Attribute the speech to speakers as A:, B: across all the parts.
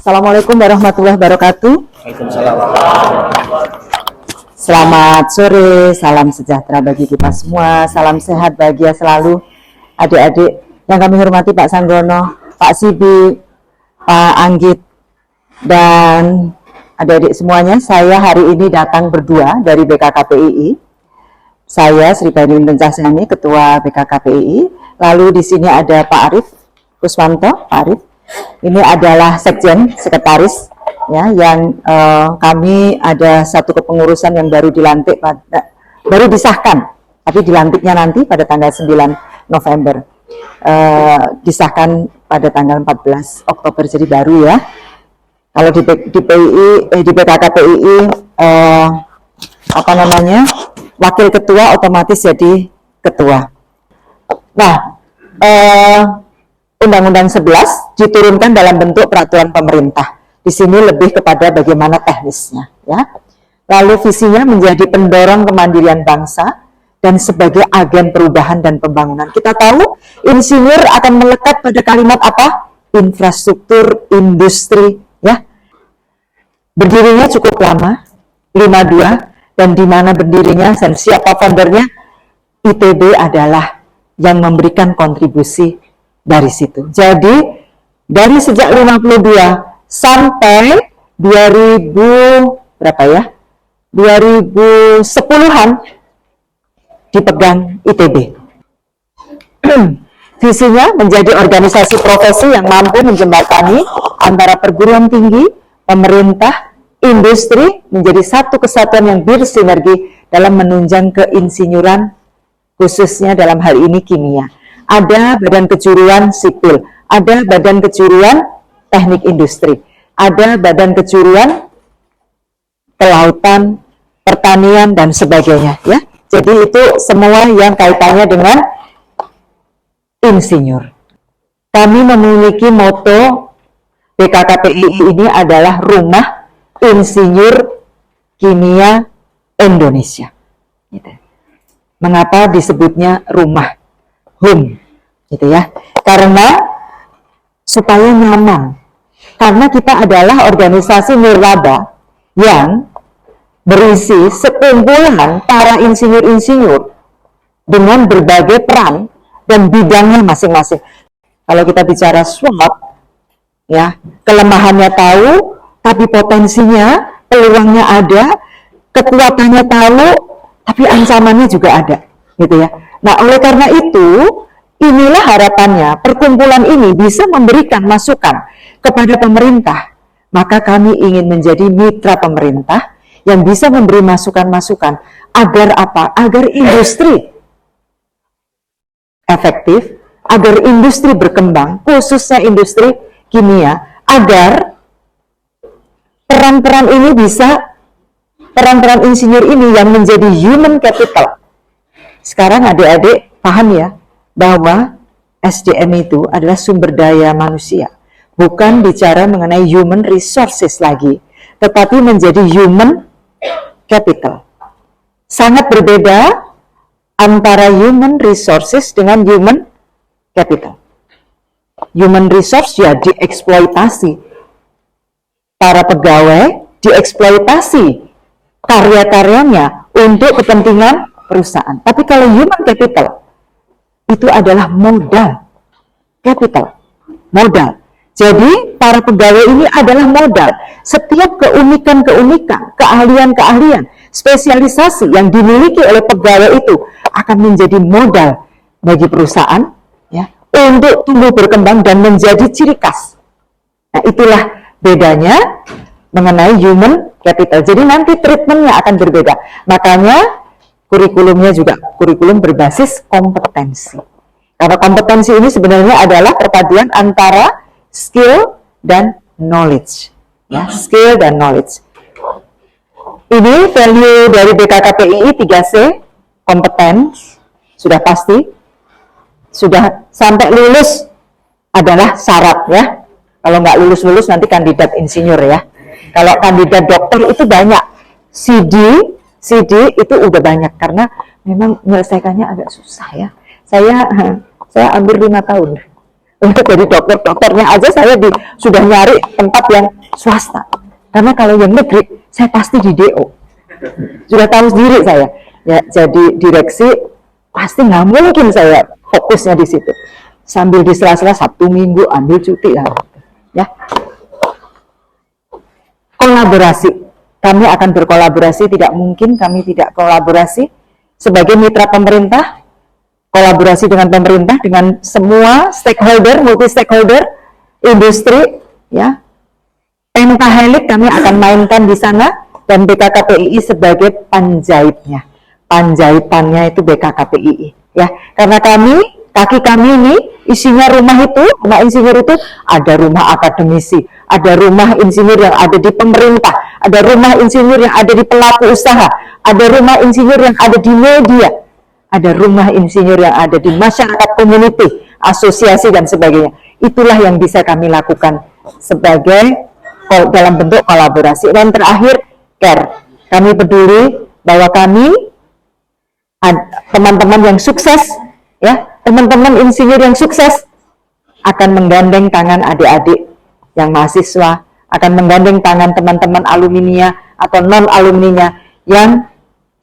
A: Assalamualaikum warahmatullahi wabarakatuh.
B: Waalaikumsalam.
A: Selamat sore, salam sejahtera bagi kita semua, salam sehat, bahagia selalu. Adik-adik yang kami hormati, Pak Sanggono, Pak Sibi, Pak Anggit, dan adik-adik semuanya, saya hari ini datang berdua dari BKKPII. Saya Sri Baini Cahyani, Ketua BKKPII. Lalu di sini ada Pak Arief Kuswanto, Pak Arief. Ini adalah Sekjen, Sekretaris, ya, yang kami ada satu kepengurusan yang baru dilantik, baru disahkan, tapi dilantiknya nanti pada tanggal 9 November, disahkan pada tanggal 14 Oktober, jadi baru ya. Kalau di BKKPII wakil ketua otomatis jadi ketua. Nah, Undang-Undang 11 diturunkan dalam bentuk peraturan pemerintah. Di sini lebih kepada bagaimana teknisnya, ya. Lalu visinya menjadi pendorong kemandirian bangsa dan sebagai agen perubahan dan pembangunan. Kita tahu insinyur akan melekat pada kalimat apa? Infrastruktur industri, ya. Berdirinya cukup lama, 52, dan di mana berdirinya dan siapa foundernya? ITB adalah yang memberikan kontribusi dari situ. Jadi dari sejak 52 sampai 2010-an dipegang ITB. Visinya menjadi organisasi profesi yang mampu menjembatani antara perguruan tinggi, pemerintah, industri menjadi satu kesatuan yang bersinergi dalam menunjang keinsinyuran, khususnya dalam hal ini kimia. Ada badan kejuruan sipil, ada badan kejuruan teknik industri, ada badan kejuruan kelautan, pertanian, dan sebagainya, ya. Jadi itu semua yang kaitannya dengan insinyur. Kami memiliki moto BKKPII ini adalah Rumah Insinyur Kimia Indonesia. Gitu. Mengapa disebutnya rumah? Home, gitu ya, karena supaya nyaman, karena kita adalah organisasi nirlaba yang berisi sekumpulan para insinyur-insinyur dengan berbagai peran dan bidangnya masing-masing. Kalau kita bicara SWOT, ya, kelemahannya tahu, tapi potensinya, peluangnya ada, kekuatannya tahu, tapi ancamannya juga ada, gitu ya. Nah, oleh karena itu, inilah harapannya, perkumpulan ini bisa memberikan masukan kepada pemerintah. Maka kami ingin menjadi mitra pemerintah yang bisa memberi masukan-masukan agar apa? Agar industri efektif, agar industri berkembang, khususnya industri kimia, agar peran-peran ini bisa, peran-peran insinyur ini yang menjadi human capital. Sekarang adik-adik paham ya, bahwa SDM itu adalah sumber daya manusia. Bukan bicara mengenai human resources lagi, tetapi menjadi human capital. Sangat berbeda antara human resources dengan human capital. Human resource ya dieksploitasi. Para pegawai dieksploitasi karya-karyanya untuk kepentingan perusahaan. Tapi kalau human capital itu adalah modal, capital, modal. Jadi para pegawai ini adalah modal. Setiap keunikan-keunikan, keahlian-keahlian, spesialisasi yang dimiliki oleh pegawai itu akan menjadi modal bagi perusahaan, ya, untuk tumbuh berkembang dan menjadi ciri khas. Nah, itulah bedanya mengenai human capital. Jadi nanti treatmentnya akan berbeda. Makanya kurikulumnya juga kurikulum berbasis kompetensi. Karena kompetensi ini sebenarnya adalah perpaduan antara skill dan knowledge. Ya, skill dan knowledge. Ini value dari BKKPII 3C, kompetens, sudah pasti. Sudah sampai lulus adalah syarat ya. Kalau nggak lulus-lulus nanti kandidat insinyur ya. Kalau kandidat dokter itu banyak. CD itu udah banyak karena memang menyelesaikannya agak susah ya. Saya hampir 5 tahun Untuk jadi dokternya aja saya sudah nyari tempat yang swasta. Karena kalau yang negeri, saya pasti di DO. Sudah tahu sendiri saya. Ya, jadi direksi pasti nggak mungkin saya fokusnya di situ. Sambil di sela-sela Sabtu Minggu ambil cuti lah. Ya. Kolaborasi. Kami akan berkolaborasi, tidak mungkin kami tidak kolaborasi sebagai mitra pemerintah. Kolaborasi dengan pemerintah, dengan semua stakeholder, multi stakeholder, industri, ya. Pentahelik kami akan mainkan di sana dan BKKPII sebagai panjahitnya. Panjahitannya itu BKKPII, ya. Karena kaki kami ini isinya rumah insinyur itu ada rumah akademisi, ada rumah insinyur yang ada di pemerintah, ada rumah insinyur yang ada di pelaku usaha, ada rumah insinyur yang ada di media, ada rumah insinyur yang ada di masyarakat community, asosiasi dan sebagainya. Itulah yang bisa kami lakukan sebagai dalam bentuk kolaborasi. Dan terakhir, care. Kami peduli bahwa kami teman-teman yang sukses, ya, teman-teman insinyur yang sukses akan menggandeng tangan adik-adik yang mahasiswa, akan menggandeng tangan teman-teman alumninya atau non alumninya yang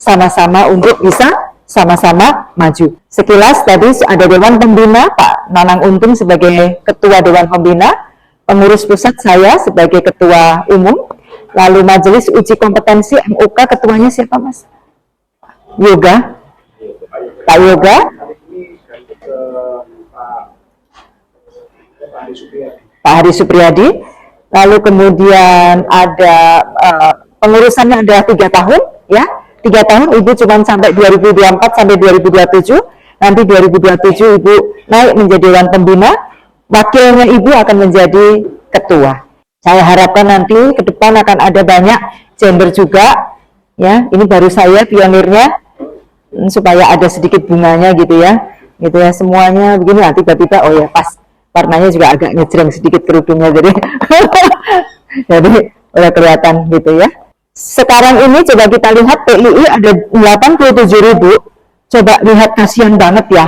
A: sama-sama untuk bisa sama-sama maju. Sekilas tadi ada Dewan Pembina, Pak Nanang Untung sebagai Ketua Dewan Pembina, pengurus pusat saya sebagai Ketua Umum, lalu Majelis Uji Kompetensi MUK ketuanya siapa Mas? Yoga, Pak Yoga, Pak Hari Supriyadi, lalu kemudian ada pengurusannya adalah 3 tahun, ya. 3 tahun, Ibu cuma sampai 2024 sampai 2027, nanti 2027 Ibu naik menjadi Dewan Pembina, wakilnya Ibu akan menjadi ketua. Saya harapkan nanti ke depan akan ada banyak gender juga, ya. Ini baru saya pionirnya, supaya ada sedikit bunganya gitu ya, semuanya begini. Nah, tiba-tiba oh ya pas warnanya juga agak ngejreng sedikit kerudungnya, jadi jadi udah kelihatan gitu ya. Sekarang ini coba kita lihat PII ada 87.000. Coba lihat, kasihan banget ya.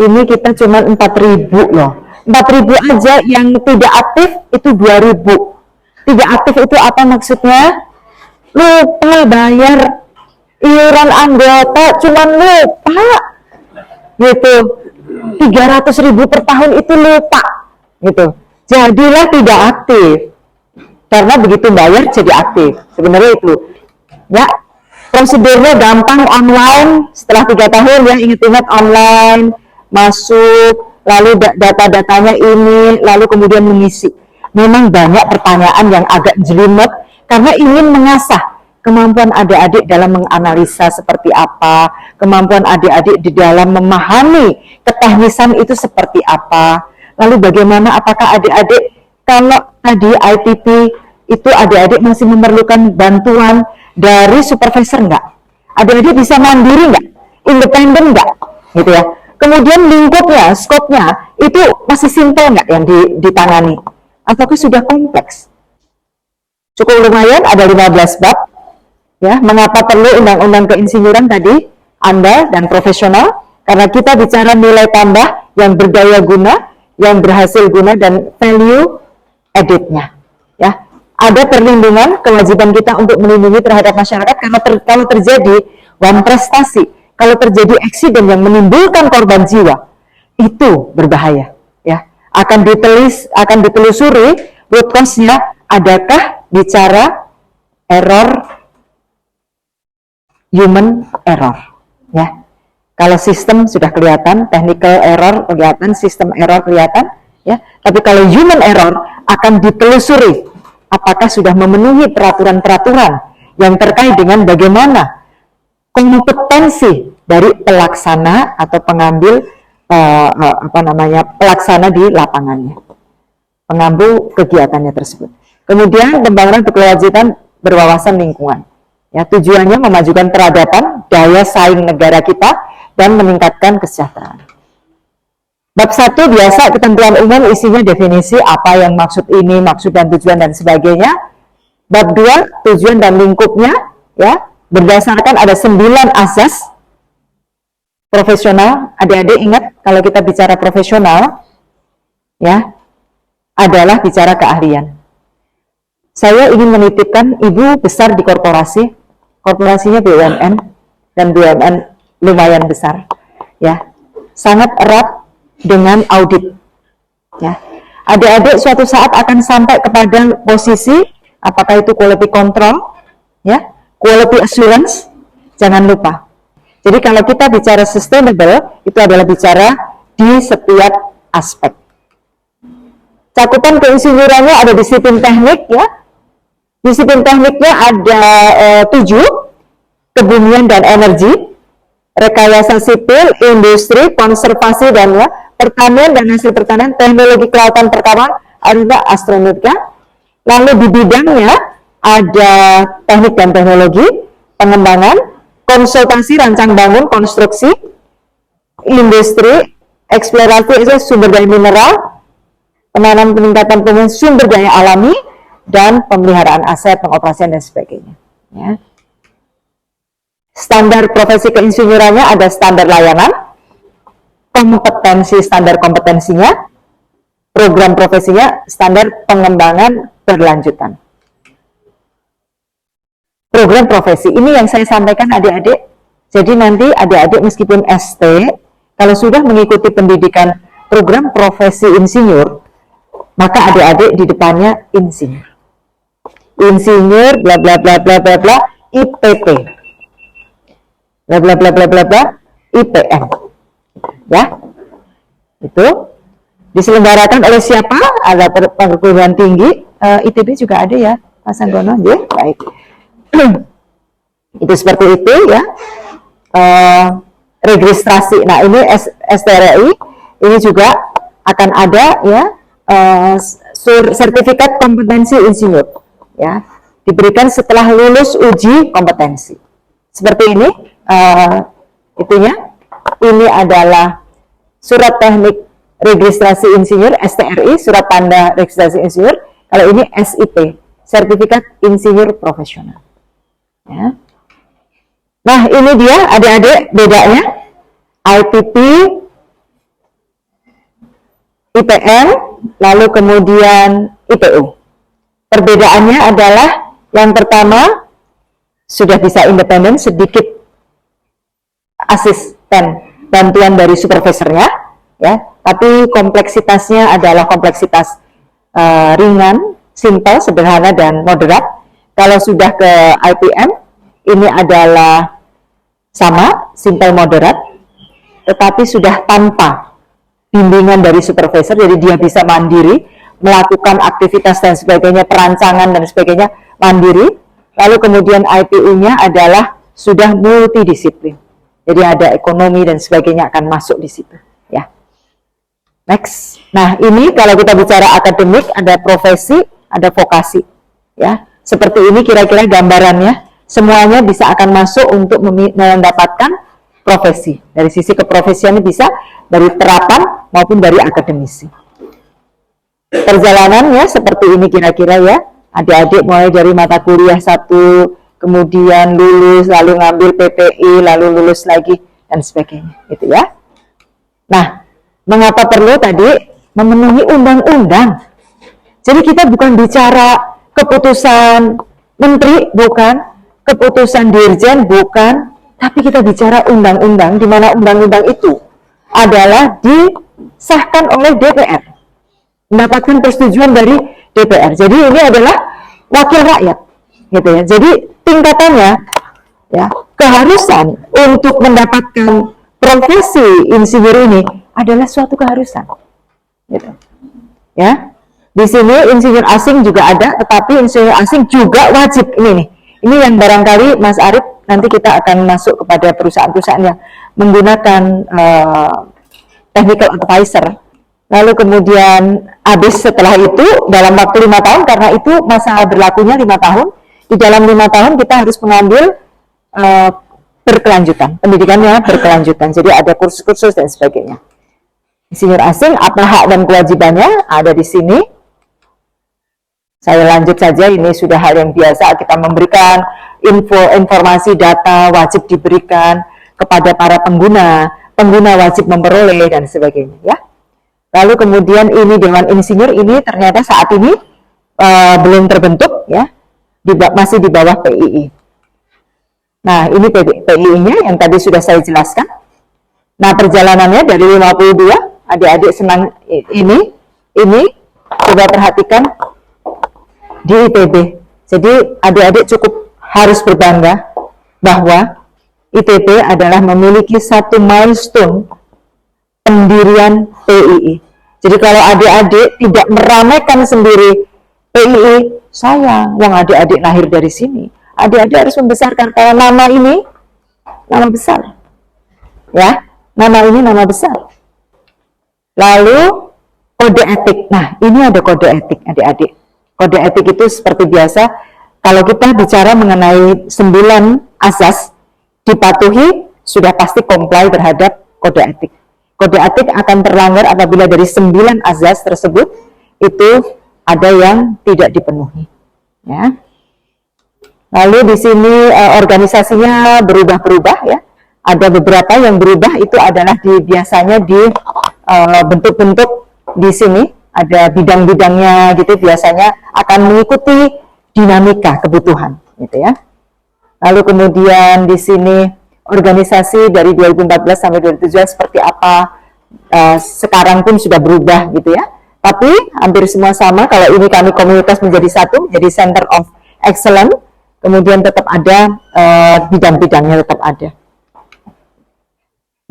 A: Ini kita cuma 4.000 loh. 4.000 aja yang tidak aktif itu 2.000. Tidak aktif itu apa maksudnya? Lupa bayar iuran anggota, cuma lupa. Gitu. 300.000 per tahun itu lupa. Gitu. Jadilah tidak aktif. Karena begitu bayar jadi aktif. Sebenarnya itu. Ya, prosedurnya gampang, online. Setelah 3 tahun ya, ingat-ingat online, masuk, lalu data-datanya ini, lalu kemudian mengisi. Memang banyak pertanyaan yang agak jelimet karena ingin mengasah kemampuan adik-adik dalam menganalisa seperti apa, kemampuan adik-adik di dalam memahami keteknisan itu seperti apa. Lalu bagaimana, apakah adik-adik kalau tadi ITP itu adik-adik masih memerlukan bantuan dari supervisor enggak? Adik-adik bisa mandiri enggak? Independen enggak? Gitu ya. Kemudian lingkupnya, skopnya itu masih simpel enggak yang ditangani? Ataukah sudah kompleks? Cukup lumayan, ada 15 bab. Ya, mengapa perlu undang-undang keinsinyuran tadi? Andal dan profesional, karena kita bicara nilai tambah yang berdaya guna, yang berhasil guna dan value added-nya. Ya, ada perlindungan, kewajiban kita untuk melindungi terhadap masyarakat karena kalau terjadi prestasi, kalau terjadi eksiden yang menimbulkan korban jiwa, itu berbahaya. Ya, akan ditelusuri root cause-nya, adakah bicara error, human error. Ya, kalau sistem sudah kelihatan, technical error kelihatan, sistem error kelihatan. Ya, tapi kalau human error akan ditelusuri apakah sudah memenuhi peraturan-peraturan yang terkait dengan bagaimana kompetensi dari pelaksana atau pengambil pelaksana di lapangannya, pengambil kegiatannya tersebut. Kemudian pembangunan berkelanjutan berwawasan lingkungan. Ya, tujuannya memajukan peradaban, daya saing negara kita, dan meningkatkan kesejahteraan. Bab 1 biasa ketentuan umum, isinya definisi apa yang maksud ini, maksud dan tujuan dan sebagainya. Bab 2 tujuan dan lingkupnya, ya, berdasarkan ada 9 asas Profesional, adik-adik ingat kalau kita bicara profesional, ya, adalah bicara keahlian. Saya ingin menitipkan ibu besar di korporasi, korporasinya BUMN, dan BUMN lumayan besar, ya, sangat erat dengan audit, ya. Adik-adik suatu saat akan sampai kepada posisi, apakah itu quality control, ya, quality assurance, jangan lupa. Jadi kalau kita bicara sustainable, itu adalah bicara di setiap aspek. Cakupan keinsinyurannya ada disiplin teknik, ya. Disiplin tekniknya ada 7, kebumian dan energi, rekayasa sipil, industri, konservasi dan ya, pertanian dan hasil pertanian, teknologi kelautan perkapalan, ada astronautika. Lalu di bidangnya ada teknik dan teknologi, pengembangan, konsultasi, rancang bangun, konstruksi, industri, eksplorasi sumber daya mineral, penanam peningkatan penggunaan sumber daya alami, dan pemeliharaan aset, pengoperasian, dan sebagainya. Ya. Standar profesi keinsinyurannya ada standar layanan, kompetensi standar kompetensinya, program profesinya, standar pengembangan berlanjutan. Program profesi ini yang saya sampaikan adik-adik. Jadi nanti adik-adik meskipun ST, kalau sudah mengikuti pendidikan program profesi insinyur, maka adik-adik di depannya insinyur. Insinyur bla bla bla bla bla bla IPP. Bla bla bla bla bla bla IPM. Ya. Itu diselenggarakan oleh siapa? Ada perguruan tinggi, ITB juga ada ya, Pak Sanggono, ya. Baik. Itu seperti itu ya. Registrasi. Nah, ini STRI ini juga akan ada ya, sertifikat kompetensi insinyur ya, diberikan setelah lulus uji kompetensi. Seperti ini itunya. Ini adalah surat teknik registrasi insinyur STRI, surat tanda registrasi insinyur. Kalau ini SIP, sertifikat insinyur profesional. Ya. Nah, ini dia adik-adik bedanya IPP, IPM, lalu kemudian IPU. Perbedaannya adalah yang pertama sudah bisa independen, sedikit asisten bantuan dari supervisornya, ya. Tapi kompleksitasnya adalah kompleksitas ringan, simple, sederhana, dan moderat. Kalau sudah ke IPM, ini adalah sama, simple, moderat, tetapi sudah tanpa bimbingan dari supervisor, jadi dia bisa mandiri, melakukan aktivitas dan sebagainya, perancangan dan sebagainya, mandiri. Lalu kemudian IPU-nya adalah sudah multidisiplin, jadi ada ekonomi dan sebagainya akan masuk di situ. Ya. Next. Nah, ini kalau kita bicara akademik, ada profesi, ada vokasi. Ya. Seperti ini kira-kira gambarannya, semuanya bisa akan masuk untuk mendapatkan profesi. Dari sisi keprofesiannya bisa dari terapan maupun dari akademisi. Perjalanannya seperti ini kira-kira ya, adik-adik mulai dari mata kuliah 1, kemudian lulus, lalu ngambil PPI, lalu lulus lagi, dan sebagainya. Gitu ya. Nah, mengapa perlu tadi memenuhi undang-undang? Jadi kita bukan bicara keputusan menteri, bukan, keputusan dirjen, bukan, tapi kita bicara undang-undang, di mana undang-undang itu adalah disahkan oleh DPR, mendapatkan persetujuan dari DPR. Jadi ini adalah wakil rakyat, gitu ya. Jadi tingkatannya, ya, keharusan untuk mendapatkan profesi insinyur ini adalah suatu keharusan, gitu, ya. Di sini insinyur asing juga ada, tetapi insinyur asing juga wajib. Ini nih, ini yang barangkali Mas Arif nanti kita akan masuk kepada perusahaan-perusahaan yang menggunakan technical advisor. Lalu kemudian habis setelah itu dalam waktu 5 tahun, karena itu masa berlakunya 5 tahun. Di dalam 5 tahun kita harus mengambil berkelanjutan, pendidikannya berkelanjutan. Jadi ada kursus-kursus dan sebagainya. Insinyur asing, apa hak dan kewajibannya ada di sini. Saya lanjut saja, ini sudah hal yang biasa, kita memberikan informasi data wajib diberikan kepada para pengguna, pengguna wajib memperoleh dan sebagainya ya. Lalu kemudian ini Dewan Insinyur ini ternyata saat ini belum terbentuk ya, masih di bawah PII. Nah ini PII-nya yang tadi sudah saya jelaskan. Nah perjalanannya dari 52, adik-adik senang ini coba perhatikan di ITB. Jadi adik-adik cukup harus berbangga bahwa ITB adalah memiliki satu milestone pendirian PII. Jadi kalau adik-adik tidak meramaikan sendiri PII, sayang, wong adik-adik lahir dari sini. Adik-adik harus membesarkan, karena nama ini nama besar. Ya, nama ini nama besar. Lalu kode etik. Nah, ini ada kode etik, adik-adik. Kode etik itu seperti biasa, kalau kita bicara mengenai 9 azas dipatuhi, sudah pasti comply terhadap kode etik. Kode etik akan terlanggar apabila dari 9 azas tersebut itu ada yang tidak dipenuhi. Ya. Lalu di sini organisasinya berubah-berubah ya. Ada beberapa yang berubah itu adalah biasanya di bentuk-bentuk di sini ada bidang-bidangnya gitu, biasanya akan mengikuti dinamika kebutuhan gitu ya. Lalu kemudian di sini organisasi dari 2014 sampai 2017 seperti apa, sekarang pun sudah berubah gitu ya. Tapi hampir semua sama. Kalau ini kami komunitas menjadi satu, jadi Center of Excellence. Kemudian tetap ada bidang-bidangnya tetap ada.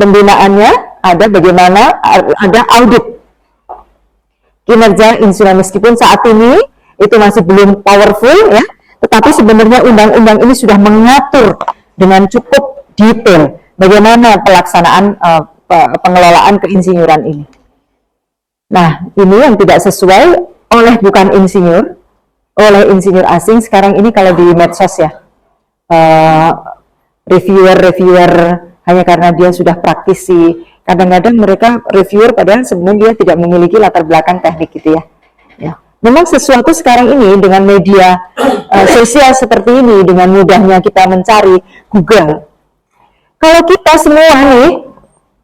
A: Pembinaannya ada bagaimana, ada audit kinerja insinyur, meskipun saat ini itu masih belum powerful ya, tetapi sebenarnya undang-undang ini sudah mengatur dengan cukup detail bagaimana pelaksanaan pengelolaan keinsinyuran ini. Nah, ini yang tidak sesuai oleh bukan insinyur, oleh insinyur asing. Sekarang ini kalau di medsos ya, reviewer hanya karena dia sudah praktisi, kadang-kadang mereka reviewer padahal sebenarnya dia tidak memiliki latar belakang teknik gitu ya. Ya. Memang sesuatu sekarang ini dengan media sosial seperti ini, dengan mudahnya kita mencari Google. Kalau kita semua nih,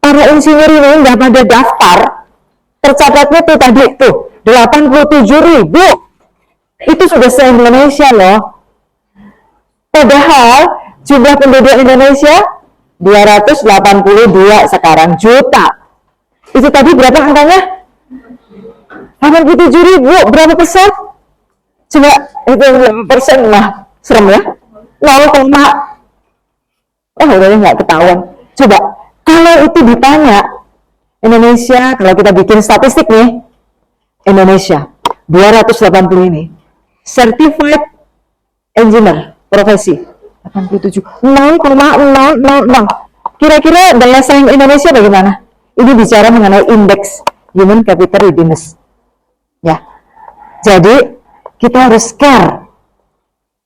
A: para insinyur ini nggak pada daftar, tercatatnya tuh tadi tuh 87.000, itu sudah se-Indonesia loh. Padahal jumlah penduduk Indonesia 282 sekarang juta. Itu tadi berapa angkanya? 87.000, berapa persen? Coba itu berapa persen lah, serem ya. 0, udah nggak ketahuan. Coba kalau itu ditanya Indonesia, kalau kita bikin statistik nih, Indonesia 280 ini certified engineer profesi 87, 0,000. Kira-kira daya saing Indonesia bagaimana? Ini bicara mengenai indeks human capital readiness. Ya, jadi kita harus care.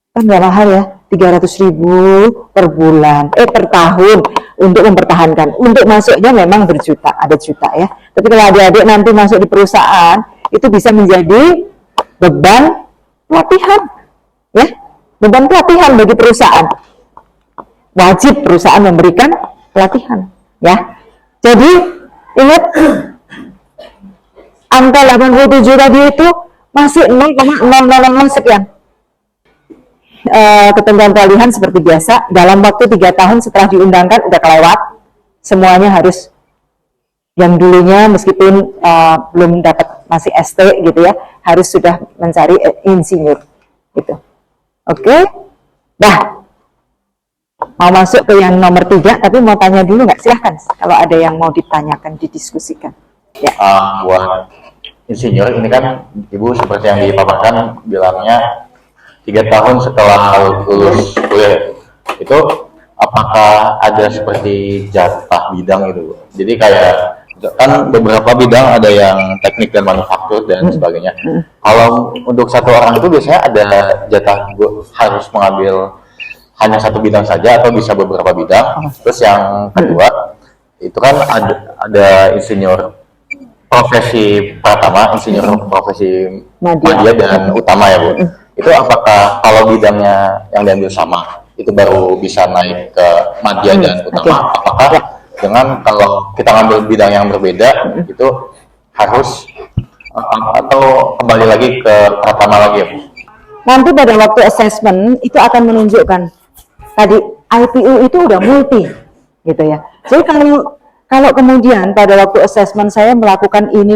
A: Kan nggak mahal ya, 300.000 per bulan, per tahun untuk mempertahankan. Untuk masuknya memang berjuta, ada juta ya. Tapi kalau adik-adik nanti masuk di perusahaan, itu bisa menjadi beban pelatihan, ya, beban pelatihan bagi perusahaan. Wajib perusahaan memberikan pelatihan, ya. Jadi ingat angka 87 tadi itu masih 0,000 sekian. Ketentuan pelatihan seperti biasa dalam waktu 3 tahun setelah diundangkan udah kelewat, semuanya harus yang dulunya meskipun belum dapat masih ST gitu ya, harus sudah mencari insinyur gitu. Oke. Dah mau masuk ke yang nomor 3, tapi mau tanya dulu nggak? Silahkan kalau ada yang mau ditanyakan, didiskusikan ya.
B: Buat insinyur ini kan Ibu seperti yang dipaparkan bilangnya 3 tahun setelah lulus kuliah, itu apakah ada seperti jatah bidang itu? Jadi kayak kan beberapa bidang ada yang teknik dan manufaktur dan sebagainya. Kalau untuk satu orang itu biasanya ada jatah harus mengambil hanya satu bidang saja atau bisa beberapa bidang. Terus yang kedua itu kan ada insinyur profesi pertama, insinyur profesi media dan utama ya Bu. Itu apakah kalau bidangnya yang diambil sama itu baru bisa naik ke media dan utama? Apakah dengan dengan kalau kita ngambil bidang yang berbeda itu harus atau kembali lagi ke pratama lagi ya Bu?
A: Nanti pada waktu assessment itu akan menunjukkan tadi IPU itu udah multi gitu ya. Jadi kalau kemudian pada waktu assessment saya melakukan ini,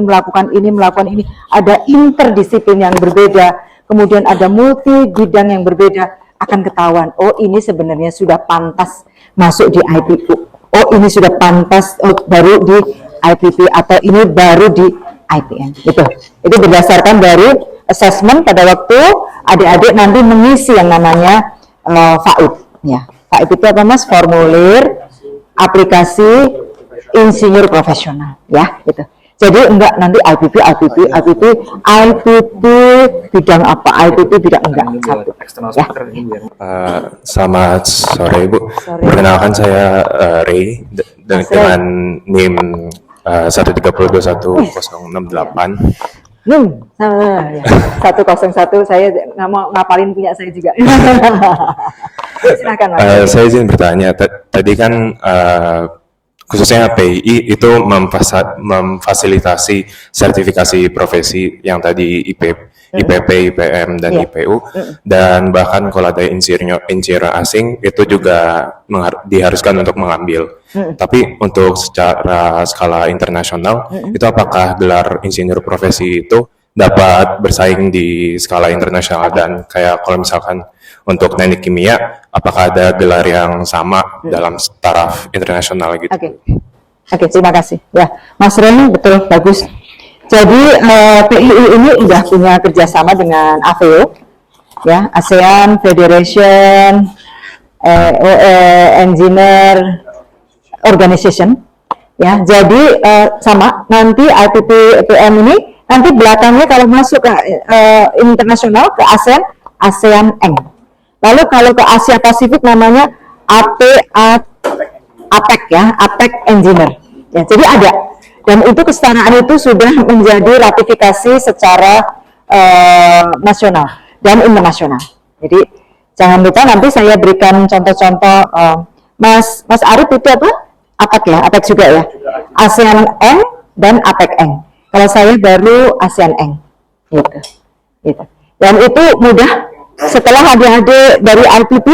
A: ada interdisiplin yang berbeda, kemudian ada multi bidang yang berbeda, akan ketahuan, oh ini sebenarnya sudah pantas masuk di IPU, oh ini sudah pantas baru di IPP, atau ini baru di IPN. Gitu. Itu berdasarkan dari assessment pada waktu adik-adik nanti mengisi yang namanya FAIP. Ya. FAIP itu apa Mas? Formulir aplikasi insinyur profesional. Ya, gitu. Jadi enggak nanti IPP bidang apa, IPP bidang enggak. Ya.
C: Selamat sore Ibu.
A: Sore.
C: Perkenalkan saya Ray dengan NIM 1321068.
A: Ya. 101 saya nggak mau ngapalin punya saya juga. Silakan Mas.
C: Saya izin bertanya, tadi kan khususnya PII itu memfasilitasi sertifikasi profesi yang tadi IPP, IPM, dan IPU, dan bahkan kalau ada insinyur asing itu juga diharuskan untuk mengambil. Tapi untuk secara skala internasional, itu apakah gelar insinyur profesi itu dapat bersaing di skala internasional, dan kayak kalau misalkan untuk teknik kimia, apakah ada gelar yang sama dalam taraf internasional gitu?
A: Oke, terima kasih. Ya, Mas Ren, betul, bagus. Jadi PII ini udah punya kerjasama dengan AFEO, ya, ASEAN Federation Engineer Organization, ya. Jadi sama nanti IPP IPM ini nanti belakangnya kalau masuk ke internasional ke ASEAN Eng. Lalu kalau ke Asia Pasifik namanya APEC ya, APEC Engineer. Ya, jadi ada. Dan itu kesetaraan itu sudah menjadi ratifikasi secara nasional dan internasional. Jadi jangan lupa nanti saya berikan contoh-contoh. Mas Arif itu apa? APEC ya, APEC juga ya. ASEAN Eng dan APEC Eng. Kalau saya baru ASEAN Eng. Gitu. Dan itu mudah. Setelah adik-adik dari IPP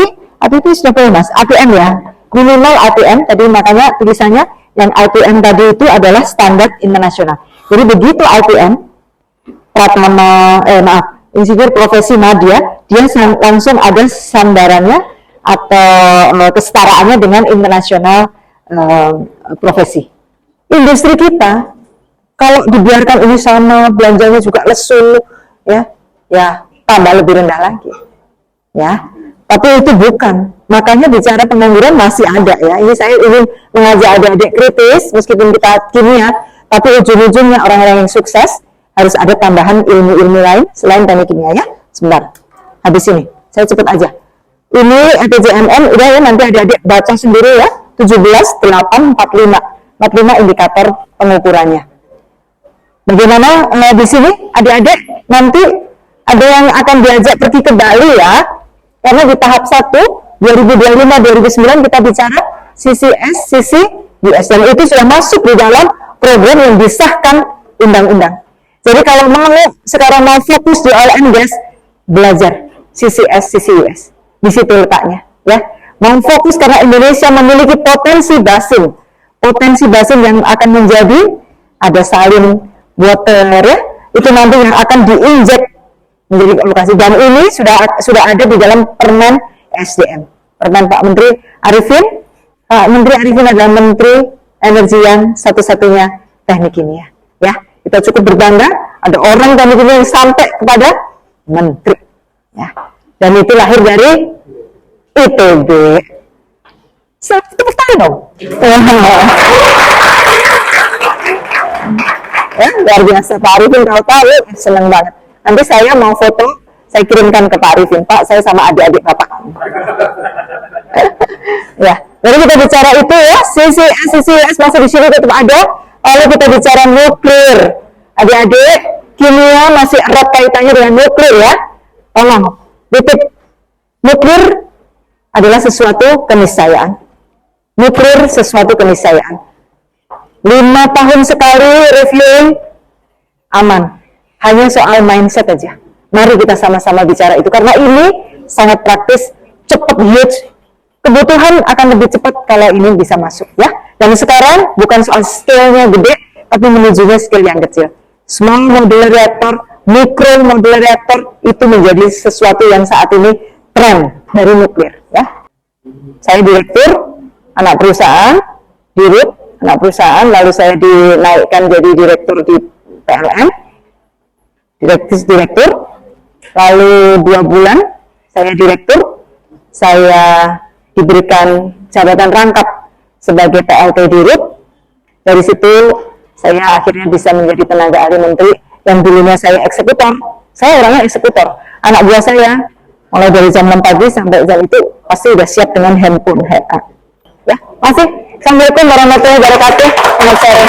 A: sudah boleh Mas, APM ya, minimal APM, tadi makanya tulisannya yang IPM tadi itu adalah standar internasional. Jadi begitu IPM, insinyur profesi media, dia langsung ada sandarannya atau kesetaraannya dengan internasional profesi. Industri kita, kalau dibiarkan ini sama, belanjanya juga lesu, ya tambah lebih rendah lagi, ya. Tapi itu bukan. Makanya bicara pengangguran masih ada ya. Ini saya ingin mengajak adik-adik kritis, meskipun kita kimia, tapi ujung-ujungnya orang-orang yang sukses harus ada tambahan ilmu-ilmu lain selain teknik kimia ya. Sebentar, habis ini saya cepet aja. Ini PJMN udah ya, nanti adik-adik baca sendiri ya. 17.845 indikator pengukurannya. Bagaimana di sini adik-adik nanti ada yang akan diajak pergi ke Bali ya, karena di tahap 1 2025-2009 kita bicara CCS, CCUS, dan itu sudah masuk di dalam program yang disahkan undang-undang. Jadi kalau sekarang mau fokus di oil and gas, belajar CCS, CCUS, di situ letaknya ya. Mau fokus karena Indonesia memiliki potensi basin yang akan menjadi ada salin water ya, itu nanti yang akan diinjek menjadi lokasi, dan ini sudah ada di dalam Permen SDM, Permen Pak Menteri Arifin. Pak Menteri Arifin adalah Menteri Energi yang satu-satunya teknik kimia. Ya, kita cukup berbangga ada orang teknik kimia yang sampai kepada Menteri. Ya, dan itu lahir dari ITB. Tepuk tangan dong. Ya, luar biasa Pak Arifin, kalau tahu senang banget. Nanti saya mau foto, saya kirimkan ke Pak Arifin, Pak, saya sama adik-adik Bapak. Ya, jadi kita bicara itu ya, CCS masih di sini tetap ada. Lalu kita bicara nuklir. Adik-adik, kimia masih erat kaitannya dengan nuklir ya. Tolong, nuklir adalah sesuatu keniscayaan. Nuklir sesuatu keniscayaan. 5 tahun sekali reviewing, aman. Hanya soal mindset aja. Mari kita sama-sama bicara itu, karena ini sangat praktis, cepat, huge. Kebutuhan akan lebih cepat kalau ini bisa masuk, ya. Dan sekarang bukan soal scale-nya gede, tapi menujunya scale yang kecil. Small modular reactor, micro modular reactor itu menjadi sesuatu yang saat ini tren dari nuklir, ya. Saya direktur anak perusahaan, dirut anak perusahaan, lalu saya dinaikkan jadi direktur di PLN, direktur, lalu 2 bulan saya direktur, saya diberikan jabatan rangkap sebagai PLT dirut. Dari situ saya akhirnya bisa menjadi tenaga ahli menteri, yang dulunya saya eksekutor. Saya orangnya eksekutor. Anak buah saya mulai dari jam 6 pagi sampai jam itu pasti udah siap dengan handphone. Ya, masih. Assalamualaikum warahmatullahi wabarakatuh. Selamat sore.